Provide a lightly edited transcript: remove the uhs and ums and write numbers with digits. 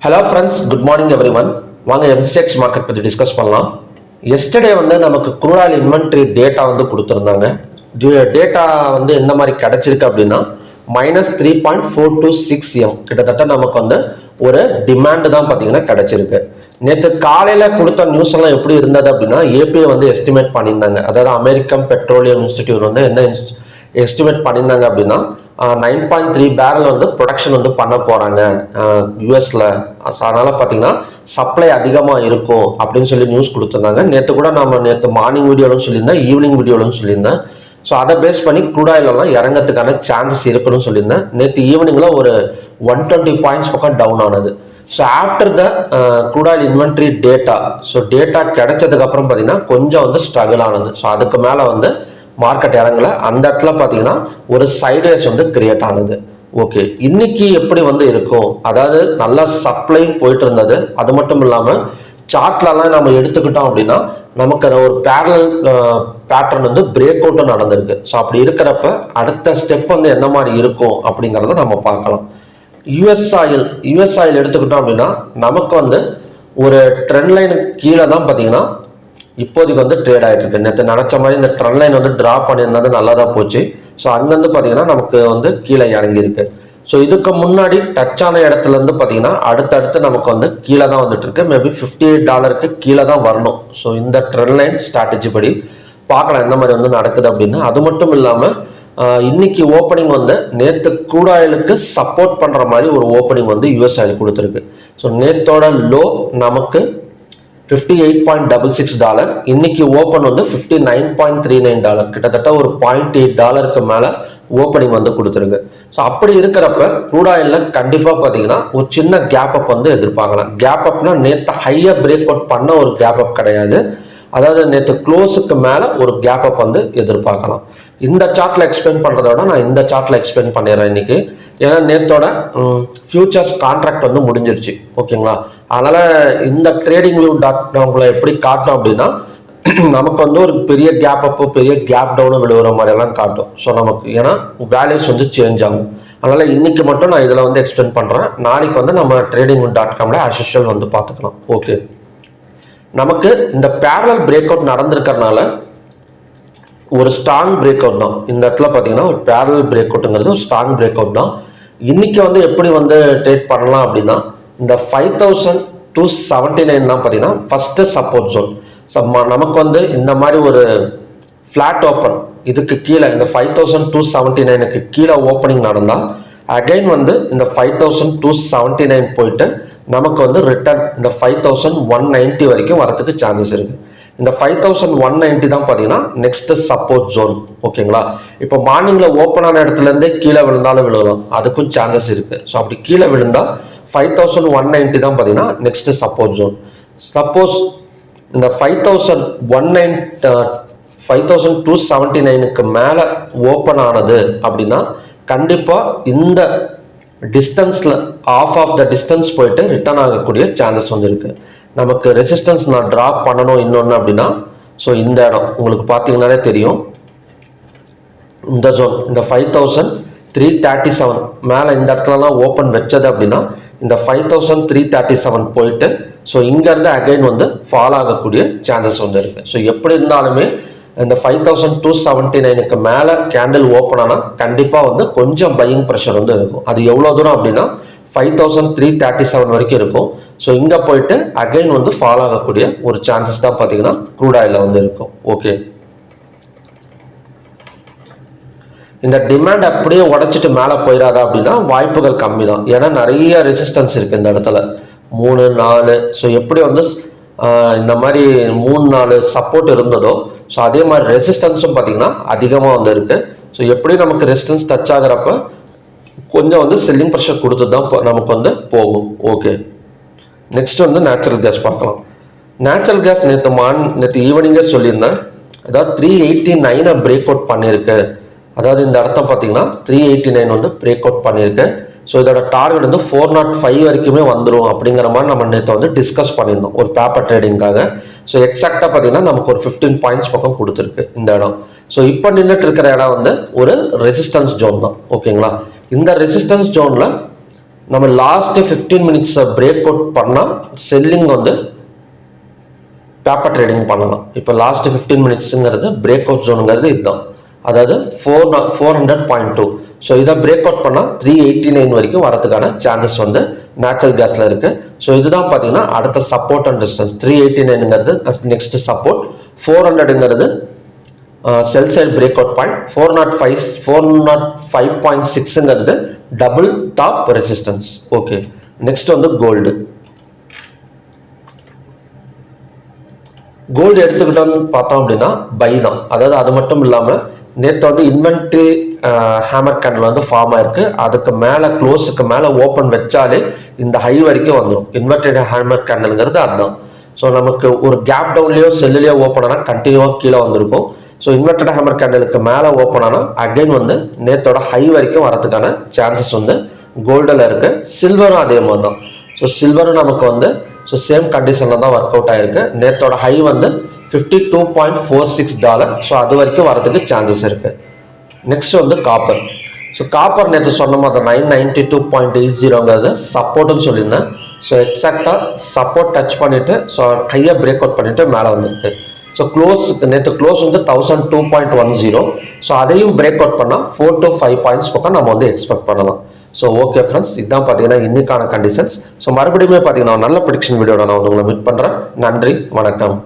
Hello friends, good morning everyone. வாங்க MCX market பற்றி discuss பண்ணலாம். எஸ்டர்டே நமக்கு க்ரூட் ஆயில் இன்வென்ட்ரி டேட்டா கொடுத்துருந்தாங்க. டேட்டா எந்த மாதிரி கிடைச்சிருக்கு அப்படின்னா -3.426 கிட்டத்தட்ட நமக்கு ஒரு டிமாண்ட் தான் பார்த்தீங்கன்னா கிடைச்சிருக்கு. நேற்று காலையில் கொடுத்த நியூஸ் எல்லாம் எப்படி இருந்தது அப்படின்னா ஏபிஐ எஸ்டிமேட் பண்ணியிருந்தாங்க. அதாவது அமெரிக்கன் பெட்ரோலியம் இன்ஸ்டிடியூட் என்ன எஸ்டிமேட் பண்ணியிருந்தாங்க அப்படின்னா 9.3 பேரல் ப்ரொடக்ஷன் பண்ண போகிறாங்க யூஎஸில். அதனால் பார்த்தீங்கன்னா சப்ளை அதிகமாக இருக்கும் அப்படின்னு சொல்லி நியூஸ் கொடுத்துருந்தாங்க. நேற்று கூட நேற்று மார்னிங் வீடியோலும் சொல்லியிருந்தேன், ஈவினிங் வீடியோலும் சொல்லியிருந்தேன். ஸோ அதை பேஸ் பண்ணி க்ரூட் ஆயிலெல்லாம் இறங்கிறதுக்கான சான்சஸ் இருக்குன்னு சொல்லியிருந்தேன். நேற்று ஈவினிங்கில் ஒரு 120 பாயிண்ட்ஸ் பக்கம் டவுன் ஆனது. So after the crude oil inventory data, so data கிடைச்சதுக்கப்புறம் பார்த்தீங்கன்னா கொஞ்சம் ஸ்ட்ரகிள் ஆனது. ஸோ அதுக்கு மேலே மார்க்கெட் இறங்கல. அந்த இடத்துல பார்த்தீங்கன்னா ஒரு சைட்வேஸ் கிரியேட் ஆனது. ஓகே, இன்னைக்கு எப்படி இருக்கும், அதாவது நல்லா சப்ளை போயிட்டு இருந்தது. அது மட்டும் இல்லாமல் சார்ட்லலாம் நம்ம எடுத்துக்கிட்டோம் அப்படின்னா நமக்கு ஒரு பேரலல் பேட்டர்ன் பிரேக் அவுட்டும் நடந்திருக்கு. ஸோ அப்படி இருக்கிறப்ப அடுத்த ஸ்டெப் என்ன மாதிரி இருக்கும் அப்படிங்கிறத நம்ம பார்க்கலாம். யூஎஸ் ஆயில் எடுத்துக்கிட்டோம் அப்படின்னா நமக்கு ஒரு ட்ரெண்ட் லைனுக்கு கீழே தான் பார்த்தீங்கன்னா இப்போதைக்கு ட்ரேட் ஆகிட்டு இருக்கு. நேற்று நினச்ச மாதிரி இந்த ட்ரெண்ட் லைன் ட்ராப் பண்ணியிருந்தது நல்லா தான் போச்சு. ஸோ அங்கேருந்து பார்த்தீங்கன்னா நமக்கு கீழே இறங்கியிருக்கு. ஸோ இதுக்கு முன்னாடி டச் ஆன இடத்துலேருந்து பார்த்தீங்கன்னா அடுத்தடுத்து நமக்கு கீழே தான் இருக்கு. மேபி $58 கீழே தான் வரணும். ஸோ இந்த ட்ரெண்ட் லைன் ஸ்ட்ராட்டஜி படி பார்க்கலாம் எந்த மாதிரி நடக்குது அப்படின்னு. அது மட்டும் இல்லாமல் இன்னைக்கு ஓப்பனிங் நேற்று க்ரூட் ஆயிலுக்கு சப்போர்ட் பண்ணுற மாதிரி ஒரு ஓப்பனிங் யூஎஸ் ஆயில் கொடுத்துருக்கு. ஸோ நேத்தோட லோ நமக்கு $58.66, இன்னைக்கு ஓப்பன் $59.39, கிட்டத்தட்ட ஒரு $0.8 மேலே ஓப்பனிங் கொடுத்துருக்கு. ஸோ அப்படி இருக்கிறப்ப க்ரூட் ஆயிலில் கண்டிப்பாக பார்த்தீங்கன்னா ஒரு சின்ன கேப் அப் எதிர்பார்க்கலாம். கேப் அப்னா நேற்று ஹையாக பிரேக் அவுட் பண்ண ஒரு கேப் அப் கிடையாது. அதாவது நேற்று க்ளோஸுக்கு மேலே ஒரு கேப் அப் எதிர்பார்க்கலாம். இந்த சார்ட்டில் எக்ஸ்பிளைன் பண்ணுறத விட நான் இந்த சார்ட்டில் எக்ஸ்பிளைன் பண்ணிடுறேன் இன்னைக்கு. ஏன்னா நேற்றோட ஃபியூச்சர்ஸ் கான்ட்ராக்ட் முடிஞ்சிருச்சு. ஓகேங்களா, அதனால் இந்த ட்ரேடிங் வியூ உங்களை எப்படி காட்டும் அப்படின்னா நமக்கு ஒரு பெரிய கேப் அப்பு பெரிய கேப் டவுனு விழுவுற மாதிரியெல்லாம் காட்டும். ஸோ நமக்கு ஏன்னா வேல்யூஸ் சேஞ்ச் ஆகும். அதனால் இன்னைக்கு மட்டும் நான் இதில் எக்ஸ்பிளைன் பண்ணுறேன். நாளைக்கு நம்ம trading.comல as usual பார்த்துக்கலாம். ஓகே, நமக்கு இந்த பேரலல் பிரேக் அவுட் நடந்திருக்கிறதுனால ஒரு ஸ்ட்ராங் பிரேக் அவுட் தான். இந்த இடத்துல பார்த்தீங்கன்னா ஒரு பேரலல் பிரேக் அவுட்டுங்கிறது ஒரு ஸ்ட்ராங் பிரேக் அவுட் தான். இன்னைக்கு எப்படி ட்ரேட் பண்ணலாம் அப்படின்னா இந்த 5279 தான் பார்த்தீங்கன்னா ஃபர்ஸ்ட் சப்போர்ட் ஜோன். நமக்கு இந்த மாதிரி ஒரு ஃபிளாட் ஓப்பன் இதுக்கு கீழே இந்த 5279க்கு கீழே ஓப்பனிங் நடந்தால் அகைன் இந்த 5279 போயிட்டு நமக்கு ரிட்டர்ன் இந்த 5190 வரைக்கும் வரதுக்கு சான்சஸ் இருக்கு. இந்த 5190 தான் பார்த்தீங்கன்னா நெக்ஸ்ட் சப்போர்ட் ஜோன். ஓகேங்களா, இப்போ மார்னிங்ல ஓப்பன் ஆன இடத்துல இருந்தே கீழே விழுந்தாலும் விழுகலாம், அதுக்கும் சான்சஸ் இருக்கு. ஸோ அப்படி கீழே விழுந்தா 5190 தான் பார்த்தீங்கன்னா நெக்ஸ்ட் சப்போர்ட் ஜோன். சப்போஸ் இந்த 5279க்கு மேலே ஓப்பன் ஆனது அப்படின்னா கண்டிப்பாக இந்த டிஸ்டன்ஸில் ஆஃப் த டிஸ்டன்ஸ் போயிட்டு ரிட்டர்ன் ஆகக்கூடிய சான்சஸ் இருக்கு. நமக்கு ரெசிஸ்டன்ஸ் நான் ட்ராப் பண்ணணும் இன்னொன்று அப்படின்னா ஸோ இந்த இடம் உங்களுக்கு பார்த்தீங்கன்னாலே தெரியும். இந்த ஜோன் இந்த 5337 மேலே இந்த இடத்துலலாம் ஓப்பன் வச்சது அப்படின்னா இந்த 5337 போயிட்டு ஸோ இங்கேருந்து அகைன் ஃபால் ஆகக்கூடிய சான்சஸ் இருக்கு. ஸோ எப்படி இருந்தாலுமே இந்த 5279க்கு மேலே கேண்டில் ஓப்பன் ஆனால் கண்டிப்பாக கொஞ்சம் பையிங் ப்ரெஷர் இருக்கும். அது எவ்வளோ தூரம் அப்படின்னா 5337 வரைக்கும் இருக்கும். ஸோ இங்கே போயிட்டு அகைன் ஃபால் ஆகக்கூடிய ஒரு சான்சஸ் தான் பார்த்தீங்கன்னா க்ரூட் ஆயிலில் இருக்கும். ஓகே, இந்த டிமாண்ட் அப்படியே உடைச்சிட்டு மேலே போயிடாதா அப்படின்னா வாய்ப்புகள் கம்மி தான். ஏன்னா நிறைய ரெசிஸ்டன்ஸ் இருக்குது இந்த இடத்துல 3 4. ஸோ எப்படி இந்த மாதிரி 3 4 சப்போர்ட் இருந்ததோ ஸோ அதே மாதிரி ரெசிஸ்டன்ஸும் பார்த்தீங்கன்னா அதிகமாக இருக்கு. ஸோ எப்படி நமக்கு ரெசிஸ்டன்ஸ் டச் ஆகிறப்ப கொஞ்சம் செல்லிங் ப்ரெஷர் கொடுத்து தான் நமக்கு போகும். ஓகே, நெக்ஸ்ட் நேச்சுரல் கேஸ் பார்க்கலாம். நேச்சுரல் கேஸ் நேற்று ஈவினிங்கே சொல்லியிருந்தேன். அதாவது 389 பிரேக் அவுட் பண்ணியிருக்கு. அதாவது இந்த இடத்த பார்த்தீங்கன்னா 389 பிரேக் அவுட் பண்ணியிருக்கு. ஸோ இதோட டார்கெட் 405 வரைக்குமே வந்துடும் அப்படிங்கிற மாதிரி நம்ம நேற்று டிஸ்கஸ் பண்ணியிருந்தோம் ஒரு பேப்பர் ட்ரேடிங்காக. ஸோ எக்ஸாக்டாக பார்த்தீங்கன்னா நமக்கு ஒரு 15 பாயிண்ட்ஸ் பக்கம் கொடுத்துருக்கு இந்த இடம். ஸோ இப்போ நின்றுட்டு இருக்கிற இடம் ஒரு ரெசிஸ்டன்ஸ் ஜோன் தான். ஓகேங்களா, இந்த ரெசிஸ்டன்ஸ் ஜோனில் நம்ம லாஸ்ட் 15 மினிட்ஸ் பிரேக் அவுட் பண்ணால் செல்லிங் வந்து பேப்பர் ட்ரேடிங் பண்ணலாம். இப்போ லாஸ்ட் 15 மினிட்ஸுங்கிறது பிரேக் அவுட் ஜோனுங்கிறது இதுதான், அதாவது 400.2. ஸோ இதை பிரேக் அவுட் பண்ணால் 389 வரைக்கும் வரதுக்கான சான்சஸ் வந்து நேச்சுரல் கேஸில் இருக்குது. ஸோ இதுதான் பார்த்தீங்கன்னா அடுத்த சப்போர்ட் அண்ட் டிஸ்டன்ஸ். 389ங்கிறது நெக்ஸ்ட் சப்போர்ட், 400ங்கிறது sell side break out point, 405.6ங்கிறது double top resistance. Okay, next வந்து கோல்டு. கோல்டு எடுத்துக்கிட்டோம்னு பார்த்தோம் அப்படின்னா பை தான். அதாவது அது மட்டும் இல்லாமல் நேற்று வந்து இன்வென்ட்ரி ஹேமர் கேண்டில் வந்து ஃபார்ம் ஆயிருக்கு. அதுக்கு மேலே க்ளோஸுக்கு மேலே ஓப்பன் வச்சாலே இந்த ஹை வரைக்கும் வந்துடும். இன்வெர்டட் ஹேமர் கேண்டில்ங்கிறது அதுதான். ஸோ நமக்கு ஒரு கேப் டவுன்லேயோ செல்லுலேயோ ஓப்பன் ஆனால் கண்டினியூவாக கீழே வந்திருக்கும். ஸோ இன்வெர்டட் ஹேமர் கேண்டிலுக்கு மேலே ஓப்பன் ஆனால் அகைன் வந்து நேற்றோட ஹை வரைக்கும் வரதுக்கான சான்சஸ் வந்து கோல்டில் இருக்குது. சில்வரும் அதே மாதிரி தான். ஸோ சில்வரும் நமக்கு வந்து ஸோ சேம் கண்டிஷனில் தான் ஒர்க் அவுட் ஆகிருக்கு. நேற்றோட ஹை வந்து $52.46. ஸோ அது வரைக்கும் வரதுக்கு சான்சஸ் இருக்குது. நெக்ஸ்ட் வந்து காப்பர். ஸோ காப்பர் நேற்று சொன்ன மாதிரி 992.80ங்கிறது சப்போர்ட்டுன்னு சொல்லியிருந்தேன். ஸோ எக்ஸாக்டாக சப்போர்ட் டச் பண்ணிவிட்டு ஸோ ஹையாக பிரேக் அவுட் பண்ணிவிட்டு மேலே வந்துருக்கு. ஸோ நேற்று க்ளோஸ் வந்து 1002.10. ஸோ அதையும் பிரேக் அவுட் பண்ணால் 4 to 5 பாயிண்ட்ஸ் பக்கம் நம்ம வந்து எக்ஸ்பெக்ட் பண்ணலாம். ஸோ ஓகே ஃப்ரெண்ட்ஸ், இதுதான் பார்த்தீங்கன்னா இன்னைக்கான கண்டிஷன்ஸ். ஸோ மறுபடியும் பார்த்தீங்கன்னா நல்ல ப்ரெடிக்ஷன் வீடியோட நான் வந்து உங்களை மீட் பண்ணுறேன். நன்றி, வணக்கம்.